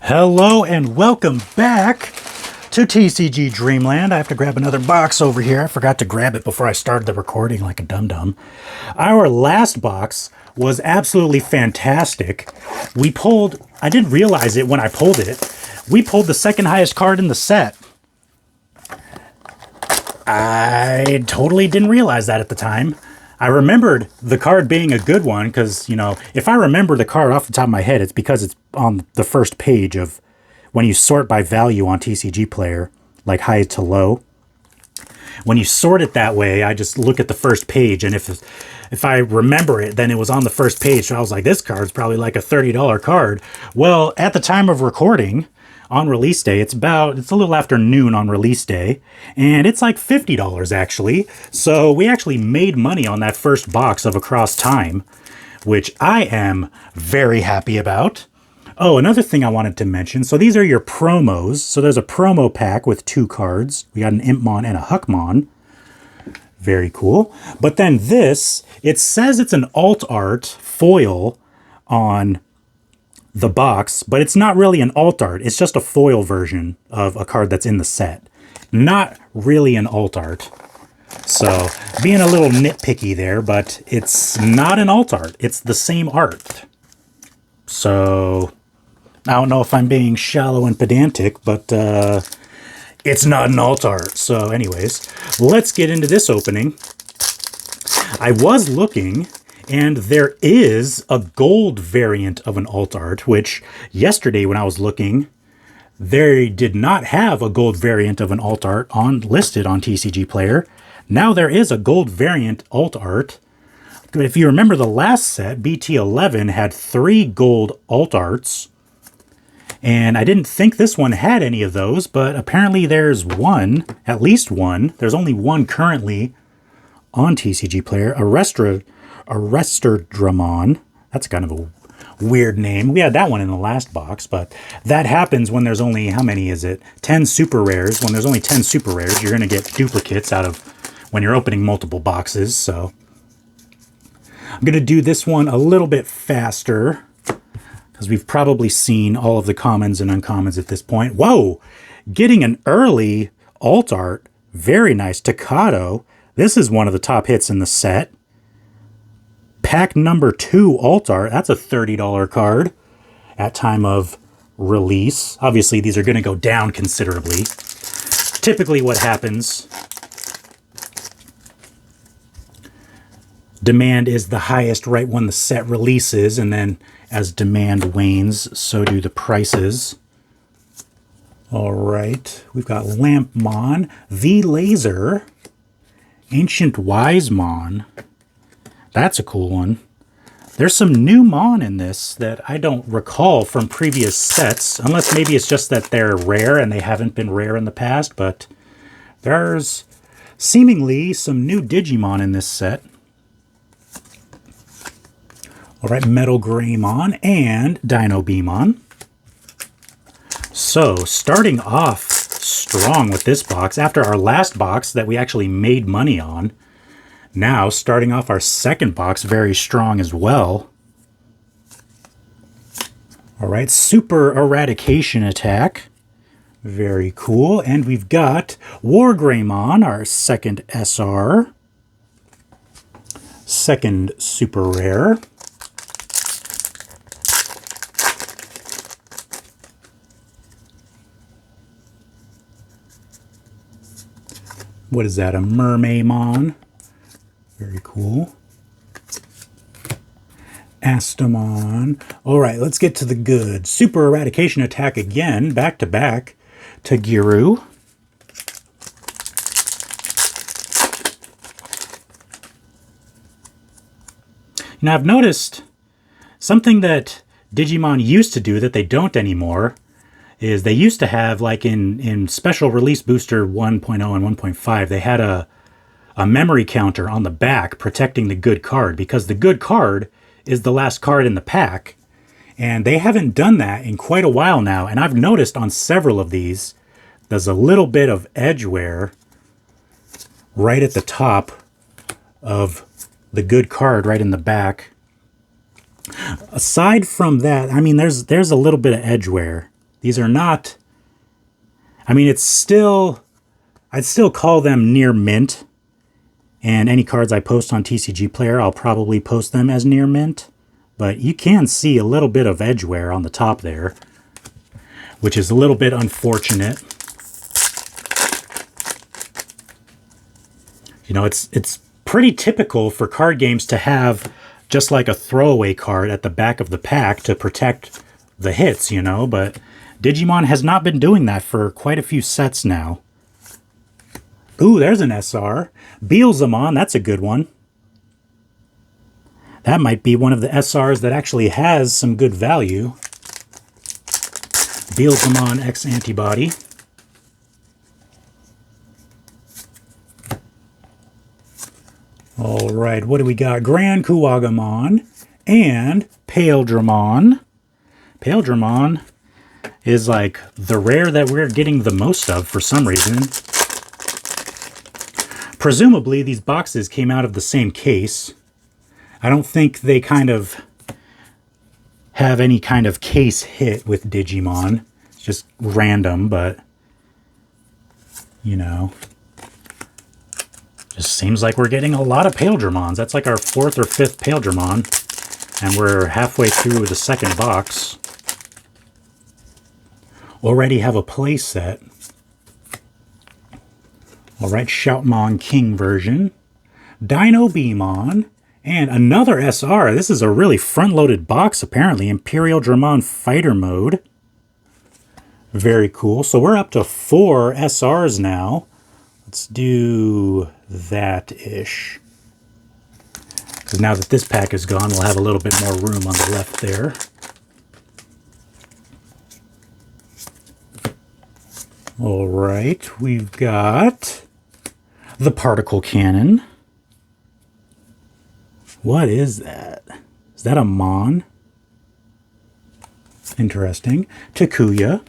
Hello and welcome back to TCG Dreamland. I have to grab another box over here. I forgot to grab it before I started the recording like a dum-dum. Our last box was absolutely fantastic. We pulled, I didn't realize it when I pulled it, we pulled the second highest card in the set. I totally didn't realize that at the time. I remembered the card being a good one because, you know, if I remember the card off the top of my head, it's because it's on the first page of when you sort by value on TCG Player, like high to low. When you sort it that way, I just look at the first page, and if I remember it, then it was on the first page. So I was like, this card's probably like a $30 card. Well, at the time of recording, on release day, it's a little after noon on release day, and it's like $50 actually. So we actually made money on that first box of Across Time, which I am very happy about. Oh, another thing I wanted to mention. So these are your promos. So there's a promo pack with 2 cards. We got an Impmon and a Huckmon. Very cool. But then this, it says it's an alt art foil on the box, but it's not really an alt art. It's just a foil version of a card that's in the set. Not really an alt art. So being a little nitpicky there, but it's not an alt art. It's the same art. So I don't know if I'm being shallow and pedantic, but it's not an alt art. So anyways, let's get into this opening. I was looking, and there is a gold variant of an alt art, which yesterday when I was looking, they did not have a gold variant of an alt art listed on TCG Player. Now there is a gold variant alt art. If you remember the last set, BT11 had 3 gold alt arts. And I didn't think this one had any of those, but apparently there's one, at least one. There's only one currently on TCG Player, Arresterdramon. That's kind of a weird name. We had that one in the last box, but that happens when there's only, how many is it? 10 super rares. When there's only 10 super rares, you're going to get duplicates out of when you're opening multiple boxes. So I'm going to do this one a little bit faster because we've probably seen all of the commons and uncommons at this point. Whoa! Getting an early alt art. Very nice. Takato. This is one of the top hits in the set. Pack number 2 alt art. That's a $30 card at time of release. Obviously, these are going to go down considerably. Typically what happens, demand is the highest right when the set releases, and then as demand wanes, so do the prices. All right, we've got Lampmon, V-Laser, Ancient Wisemon. That's a cool one. There's some new Mon in this that I don't recall from previous sets, unless maybe it's just that they're rare and they haven't been rare in the past, but there's seemingly some new Digimon in this set. All right, Metal Greymon and Dino Beamon. So, starting off strong with this box, after our last box that we actually made money on, now starting off our second box very strong as well. All right, Super Eradication Attack. Very cool. And we've got War Greymon, our second SR. Second super rare. What is that? A Mermaymon. Very cool. Astamon. All right, let's get to the good. Super Eradication Attack again, back to back. Tagiru. Now, I've noticed something that Digimon used to do that they don't anymore is they used to have, like in Special Release Booster 1.0 and 1.5, they had a memory counter on the back protecting the good card, because the good card is the last card in the pack. And they haven't done that in quite a while now. And I've noticed on several of these, there's a little bit of edge wear right at the top of the good card right in the back. Aside from that, I mean, there's a little bit of edge wear These are not... I mean, it's still... I'd still call them near mint. And any cards I post on TCG Player, I'll probably post them as near mint. But you can see a little bit of edge wear on the top there, which is a little bit unfortunate. You know, it's pretty typical for card games to have just like a throwaway card at the back of the pack to protect the hits, you know, but Digimon has not been doing that for quite a few sets now. Ooh, there's an SR. Beelzemon, that's a good one. That might be one of the SRs that actually has some good value. Beelzemon X Antibody. All right, what do we got? Grand Kuwagamon and Paildramon. Paildramon is like the rare that we're getting the most of for some reason. Presumably, these boxes came out of the same case. I don't think they kind of have any kind of case hit with Digimon. It's just random, but, you know, just seems like we're getting a lot of Paildramons. That's like our 4th or 5th Paildramon, and we're halfway through the second box. Already have a play set. All right, Shoutmon King version, Dino Beamon, and another SR. This is a really front-loaded box, apparently. Imperial Dramon Fighter Mode. Very cool. So we're up to 4 SRs now. Let's do that-ish. Because now that this pack is gone, we'll have a little bit more room on the left there. All right, we've got the Particle Cannon. What is that? Is that a Mon? Interesting. Takuya.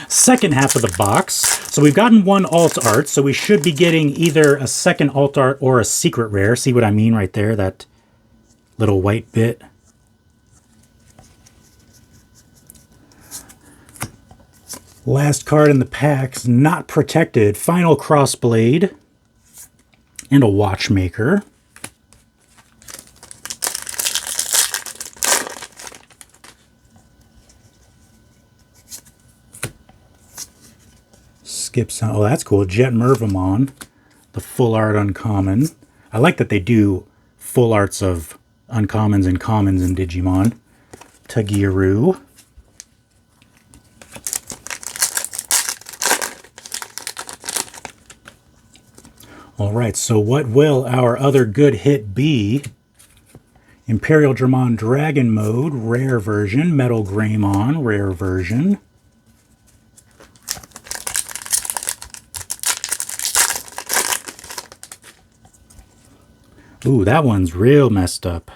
Second half of the box. So we've gotten one alt art, so we should be getting either a second alt art or a secret rare. See what I mean right there? That little white bit. Last card in the pack's not protected. Final Crossblade. And a Watchmaker. Skip some. Oh, that's cool. Jet Mervamon. The full art uncommon. I like that they do full arts of uncommons and commons in Digimon. Tagiru. All right, so what will our other good hit be? Imperial Dramon Dragon Mode, rare version. Metal Greymon, rare version. Ooh, that one's real messed up.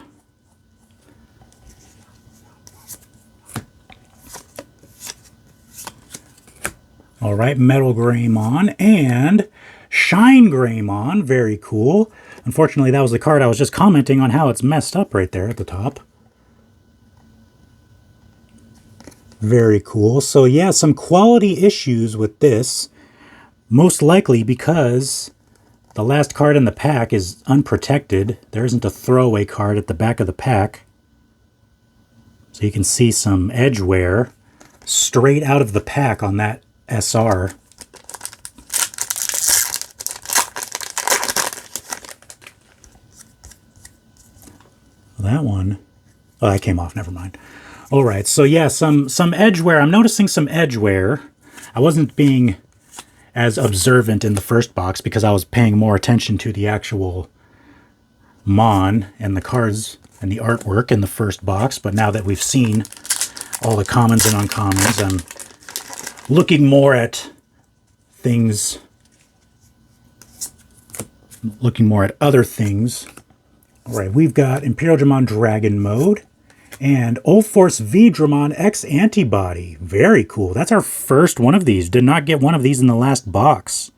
All right, Metal Greymon and Shine Greymon, very cool. Unfortunately, that was the card I was just commenting on how it's messed up right there at the top. Very cool. So yeah, some quality issues with this. Most likely because the last card in the pack is unprotected. There isn't a throwaway card at the back of the pack. So you can see some edge wear straight out of the pack on that SR. That one, oh, that came off, never mind. All right, so yeah, some edge wear. I'm noticing some edge wear. I wasn't being as observant in the first box because I was paying more attention to the actual Mon and the cards and the artwork in the first box, but now that we've seen all the commons and uncommons, I'm looking more at things, looking more at other things. All right, we've got Imperial Dramon Dragon Mode and Ulforce V Dramon X Antibody. Very cool. That's our first one of these. Did not get one of these in the last box.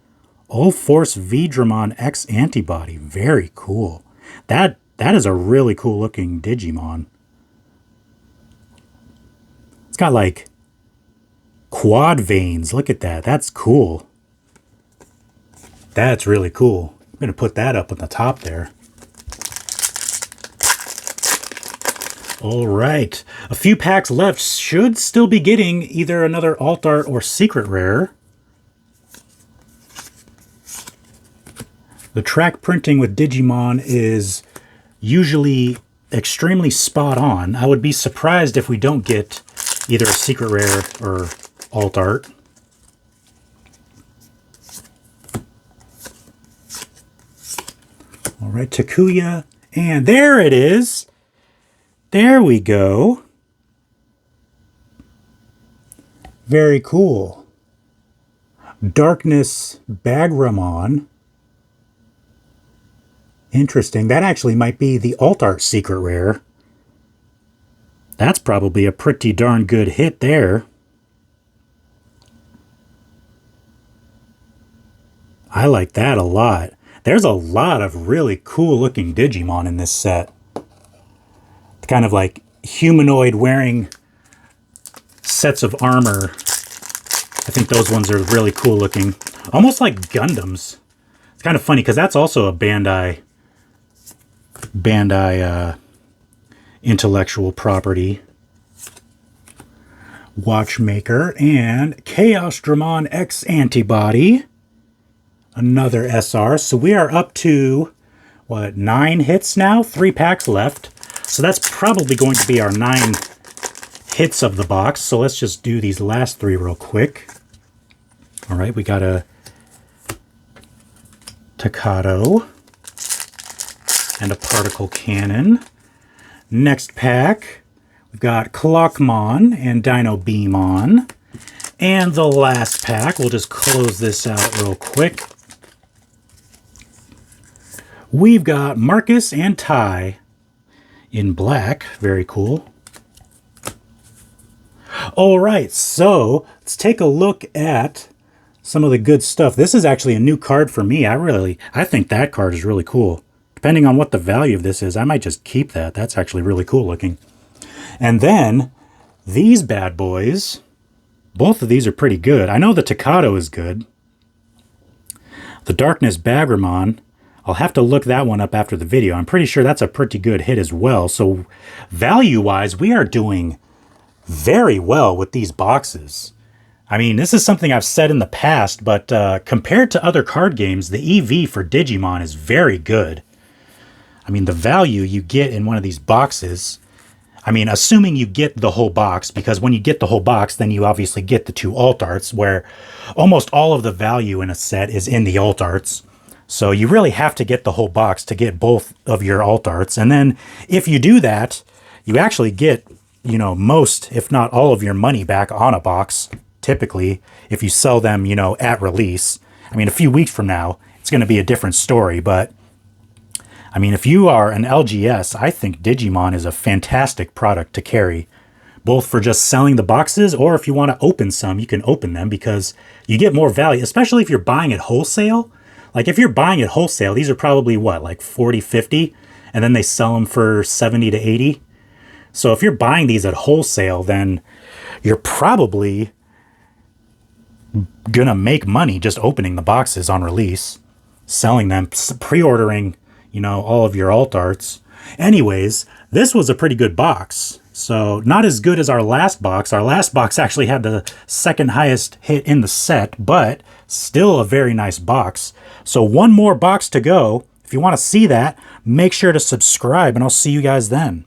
Ulforce V Dramon X Antibody. Very cool. That is a really cool looking Digimon. It's got like Quad veins. Look at that. That's cool. That's really cool. I'm going to put that up on the top there. All right. A few packs left. Should still be getting either another alt art or secret rare. The track printing with Digimon is usually extremely spot on. I would be surprised if we don't get either a secret rare or alt art. All right, Takuya, and there it is. There we go. Very cool. Darkness Bagramon. Interesting. That actually might be the alt art secret rare. That's probably a pretty darn good hit there. I like that a lot. There's a lot of really cool looking Digimon in this set. Kind of like humanoid wearing sets of armor. I think those ones are really cool looking. Almost like Gundams. It's kind of funny because that's also a Bandai intellectual property. Watchmaker and Chaos Dramon X Antibody. Another SR. So we are up to, what, 9 hits now? 3 packs left. So that's probably going to be our 9 hits of the box. So let's just do these last 3 real quick. All right, we got a Takato and a Particle Cannon. Next pack, we've got Clockmon and Dino Beamon. And the last pack, we'll just close this out real quick. We've got Marcus and Ty in black. Very cool. All right, so let's take a look at some of the good stuff. This is actually a new card for me. I think that card is really cool. Depending on what the value of this is, I might just keep that. That's actually really cool looking. And then these bad boys, both of these are pretty good. I know the Takato is good. The Darkness Bagramon, I'll have to look that one up after the video. I'm pretty sure that's a pretty good hit as well. So value-wise, we are doing very well with these boxes. I mean, this is something I've said in the past, but compared to other card games, the EV for Digimon is very good. I mean, the value you get in one of these boxes, I mean, assuming you get the whole box, because when you get the whole box, then you obviously get the 2 alt arts, where almost all of the value in a set is in the alt arts. So you really have to get the whole box to get both of your alt arts. And then if you do that, you actually get, you know, most, if not all of your money back on a box, typically, if you sell them, you know, at release. I mean, a few weeks from now, it's going to be a different story. But, I mean, if you are an LGS, I think Digimon is a fantastic product to carry, both for just selling the boxes, or if you want to open some, you can open them because you get more value, especially if you're buying at wholesale. Like if you're buying at wholesale, these are probably what, like 40, 50, and then they sell them for 70 to 80. So if you're buying these at wholesale, then you're probably gonna make money just opening the boxes on release, selling them, pre-ordering, you know, all of your alt arts. Anyways, this was a pretty good box. So not as good as our last box. Our last box actually had the second highest hit in the set, but still a very nice box. So one more box to go. If you want to see that, make sure to subscribe, and I'll see you guys then.